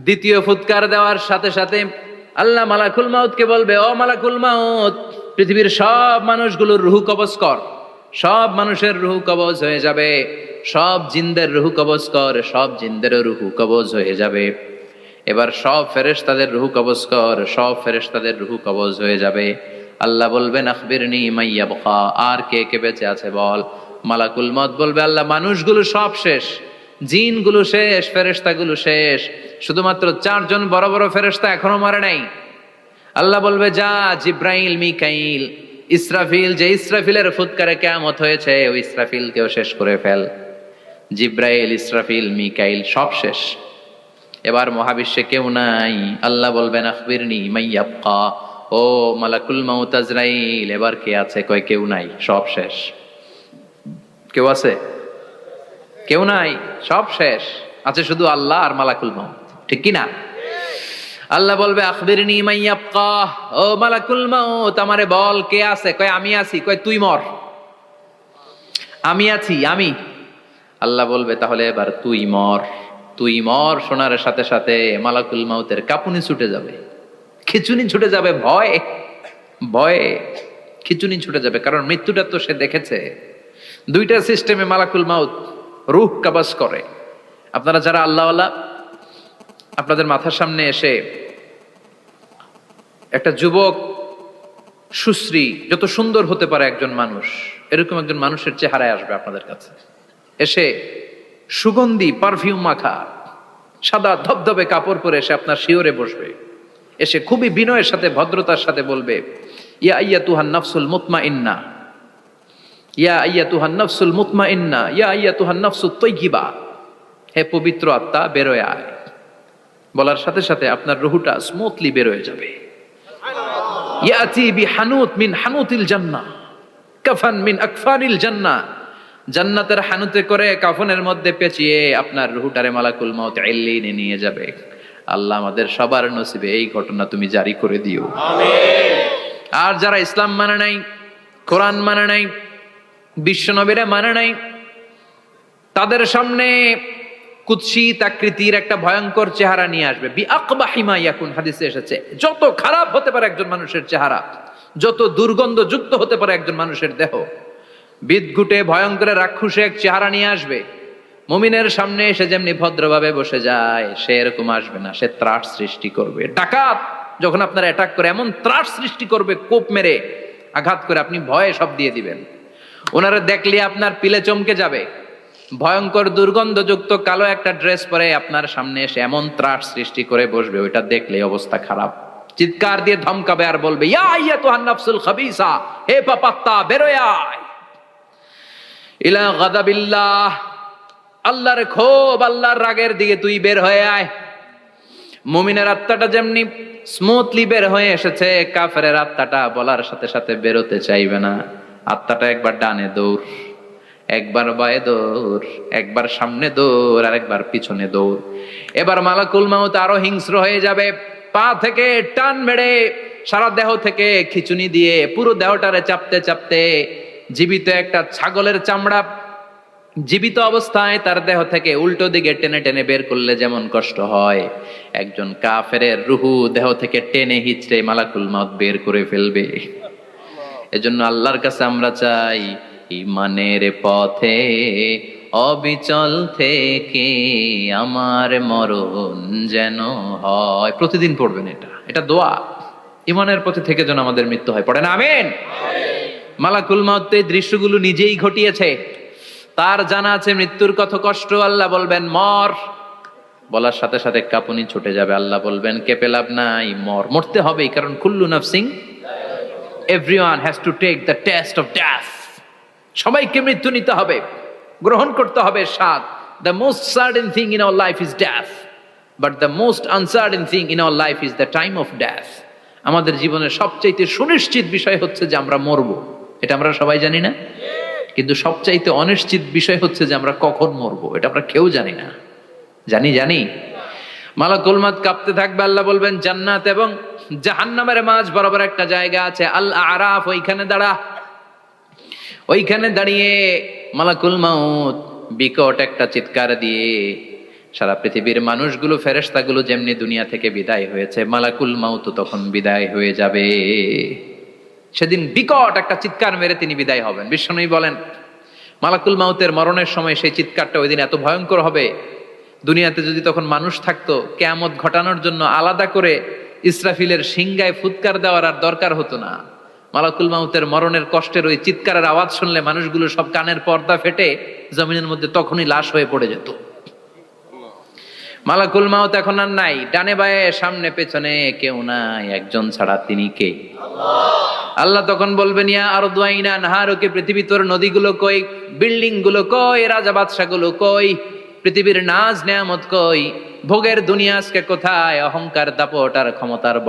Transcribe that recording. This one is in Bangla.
দ্বিতীয় ফুৎকার দেওয়ার সাথে সাথে আল্লাহ মালাকুল মাউতকে বলবে, ও মালাকুল মাউত, পৃথিবীর সব মানুষগুলোর রুহু কবজ কর। সব মানুষের রুহু কবজ হয়ে যাবে। সব জিনদের রুহু কবজ কর। সব জিনদেরও রুহু কবজ হয়ে যাবে। এবার সব ফেরেশতাদের রুহু কবজ কর। সব ফেরেশতাদের রুহু কবজ হয়ে যাবে। আল্লাহ বলবেন, আখবিরনি মাইয়া বকা, আর কে কে বেঁচে আছে বল। মালাকুল মউত বলবে, আল্লাহ মানুষগুলো সব শেষ, জিনগুলো শেষ, ফেরেশতাগুলো শেষ, শুধুমাত্র 4 জন বড় বড় ফেরেশতা এখনো মরে নাই। আল্লাহ বলবে, যা জিব্রাইল, মিকাইল, ইসরাফিল, যে ইসরাফিলের ফুৎকারে কিয়ামত হয়েছে, ওই ইসরাফিলকেও শেষ করে ফেল। জিব্রাইল, ইসরাফিল, মিকাইল সব শেষ। এবার মহাবিশ্বে কেউ নাই। আল্লাহ বলবেন, আখবিরনি মাইয়াবকা, ও মালাকুল মাউত আজরাইল, এবার কে আছে? কয় কেউ নাই, সব শেষ। কেউ আছে? কেউ নাই, সব শেষ। আছে শুধু আল্লাহ আর মালাকুল মাউত, ঠিক কি না? আল্লাহ বলবে, আখবিরনি মাইয়াবকা, ও মালাকুল মাউত, আমারে বল কে আছে? কয় আমি আছি। কয় তুই মর। আমি আছি, আমি। আল্লাহ বলবে, তাহলে এবার তুই মর। তুই মর শোনার সাথে সাথে মালাকুল মাউতের কাঁপুনি ছুটে যাবে, খিচুনি ছুটে যাবে। ভয় ভয়ে খিচুনি ছুটে যাবে, কারণ মৃত্যুটা তো সে দেখেছে। 2টা সিস্টেমে মালাকুল মাউত রূহ কবজ করে। আপনারা যারা আল্লাহওয়ালা, আপনাদের মাথার সামনে এসে একটা যুবক, সুশ্রী, যত সুন্দর হতে পারে একজন মানুষ, এরকম একজন মানুষের চেহারায় আসবে আপনাদের কাছে। এসে সুগন্ধি পারফিউম মাখা সাদা ধবধবে কাপড় পরে এসে আপনার শিওরে বসবে। এসে খুবই বিনয়ের সাথে, ভদ্রতার সাথে বলবে, ইয়া আইয়াতুহান নাফসুল মুতমাইন্না, ইয়া আইয়াতুহান নাফসুল মুতমাইন্না, ইয়া আইয়াতুহান নাফসুত তাইয়্যিবা, হে পবিত্র আত্মা, বেরোয় আয়। বলার সাথে সাথে আপনার রুহুটা স্মুথলি বেরোয় যাবে। ইয়াতি বিহানুত মিন হানুতিল জান্নাহ, কাফান মিন আকফানিল জান্নাহ, জান্নাতের হানুতে করে কাফনের মধ্যে পেঁচিয়ে আপনার রুহুটারে মালাকুল মাউত ইল্লিনে নিয়ে যাবে। আল্লাহ আমাদের সবার নসিবে এই ঘটনা তুমি জারি করে দিও, আমিন। আর যারা ইসলাম মানে নাই, কোরআন মানে নাই, বিশ্বনবীরে মানে নাই, তাদের সামনে কুৎসিত আকৃতির একটা ভয়ঙ্কর চেহারা নিয়ে আসবে। বিআকবাহি মা ইয়াকুন, হাদিসে এসেছে, যত খারাপ হতে পারে একজন মানুষের চেহারা, যত দুর্গন্ধযুক্ত হতে পারে একজন মানুষের দেহ, বিদঘুটে ভয়ঙ্কর রাক্ষসে এক চেহারা নিয়ে আসবে। মুমিনের সামনে এসে যেমনি ভদ্রভাবে বসে যায়, সে এরকম আসবে না। সে ত্রাস সৃষ্টি করবে। ডাকাত যখন আপনার অ্যাটাক করে, এমন ত্রাস সৃষ্টি করবে, কোপ মেরে আঘাত করে আপনি ভয়ে সব দিয়ে দিবেন। ওনারা দেখলে আপনার পিলে চমকে যাবে। ভয়ঙ্কর দুর্গন্ধযুক্ত কালো একটা ড্রেস পরে আপনার সামনে এসে এমন ত্রাস সৃষ্টি করে বসবে, ওইটা দেখলে অবস্থা খারাপ। চিৎকার দিয়ে ধমকাবে আর বলবে, ইয়া আইয়াতুহান নাফসুল খাবিসা, হে পাপাত্তা, বেরোয় আয় ইলা গাদাবিল্লাহ, আল্লাহর ক্ষোভ, আল্লাহর রাগের দিকে তুই বের হয়ে আয়। মুমিনের আত্মাটা যেমনি স্মুথলি বের হয়ে এসেছে, কাফেরের আত্মাটা বলার সাথে সাথে বেরোতে চাইবে না। আত্মাটা একবার ডানে দৌড়, একবার বায়ে দৌড়, একবার সামনে দৌড়, আর একবার পিছনে দৌড়। এবার মালাকুল মাউত আরো হিংস্র হয়ে যাবে। পা থেকে টান মেরে সারা দেহ থেকে খিচুনি দিয়ে পুরো দেহটারে চাপতে চাপতে জীবিত একটা ছাগলের চামড়া জীবিত অবস্থায় তার দেহ থেকে উল্টো দিকে টেনে টেনে বের করলে যেমন কষ্ট হয়, একজন কাফেরের রুহু দেহ থেকে টেনে হিচড়ে মালাকুল মাউত বের করে ফেলবে। এজন্য আল্লাহর কাছে আমরা চাই, ঈমানের পথে অবিচল থেকে আমার মরণ যেন হয়। প্রতিদিন পড়বেন এটা দোয়া। ঈমানের পথে থেকে যেন আমাদের মৃত্যু হয়। পড়েন আমিন। মালাকুল মাউত এই দৃশ্যগুলো নিজেই ঘটিয়েছে। তার জানা আছে মৃত্যুর কত কষ্ট। আল্লাহ বলবেন মর, বলার সাথে সাথে কাঁপুনি ছুটে যাবে। আল্লাহ বলবেন কেঁপে লাভ নাই, মর, মরতে হবেই, কারণ কুল্লু নাফসিন, everyone has to take the test of death. সবাইকে মৃত্যু নিতে হবে, গ্রহণ করতে হবে স্বাদ। The most certain thing in our life is death, but the most uncertain thing in our life is the time of death. আমাদের জীবনের সবচাইতে সুনিশ্চিত বিষয় হচ্ছে যে আমরা মরবো, এটা আমরা সবাই জানি না। কিন্তু সবচাইতে অনিশ্চিত বিষয় হচ্ছে যে আমরা কখন মরবো, এটা আমরা কেউ জানি না। জানি মালাকুল মাউত কাঁপতে থাকবে। আল্লাহ বলবেন জান্নাত এবং জাহান্নামের মাঝ বরাবর একটা জায়গা আছে, আল আরাফ, ওইখানে দাঁড়া। ওইখানে দাঁড়িয়ে মালাকুল মাউত বিকট একটা চিৎকার দিয়ে সারা পৃথিবীর মানুষগুলো, ফেরেশতাগুলো যেমনি দুনিয়া থেকে বিদায় হয়েছে, মালাকুল মাউত তখন বিদায় হয়ে যাবে। সেদিন বিকট একটা চিৎকার মেরে তিনি বিদায় হবেন। বিশ্বনবী বলেন, মালাকুল মাউতের মরণের সময় সেই চিৎকারটা ওই দিন এত ভয়ঙ্কর হবে, দুনিয়াতে যদি তখন মানুষ থাকতো, কিয়ামত ঘটানোর জন্য আলাদা করে ইসরাফিলের সিংগায় ফুৎকার দেওয়ার আর দরকার হতো না। মালাকুল মাউতের মরণের কষ্টের ওই চিৎকারের আওয়াজ শুনলে মানুষগুলো সব কানের পর্দা ফেটে জমিনের মধ্যে তখনই লাশ হয়ে পড়ে যেত। মালাকুল মাউত এখন আর নাই, ডানে বায়ে সামনে পেছনে কেউ নাই, একজন ছাড়া, তিনি কে? আল্লাহ তখন বলবেন, ইয়া আরদু আইনা নাহারুকি, পৃথিবী তোর নদীগুলো কই, বিল্ডিং গুলো কই, রাজা বাদশা গুলো কই, পৃথিবীর নাজ নেয়ামত কই, ভোগের দুনিয়া আজকে কোথায়, অহংকার দাপট আর ক্ষমতার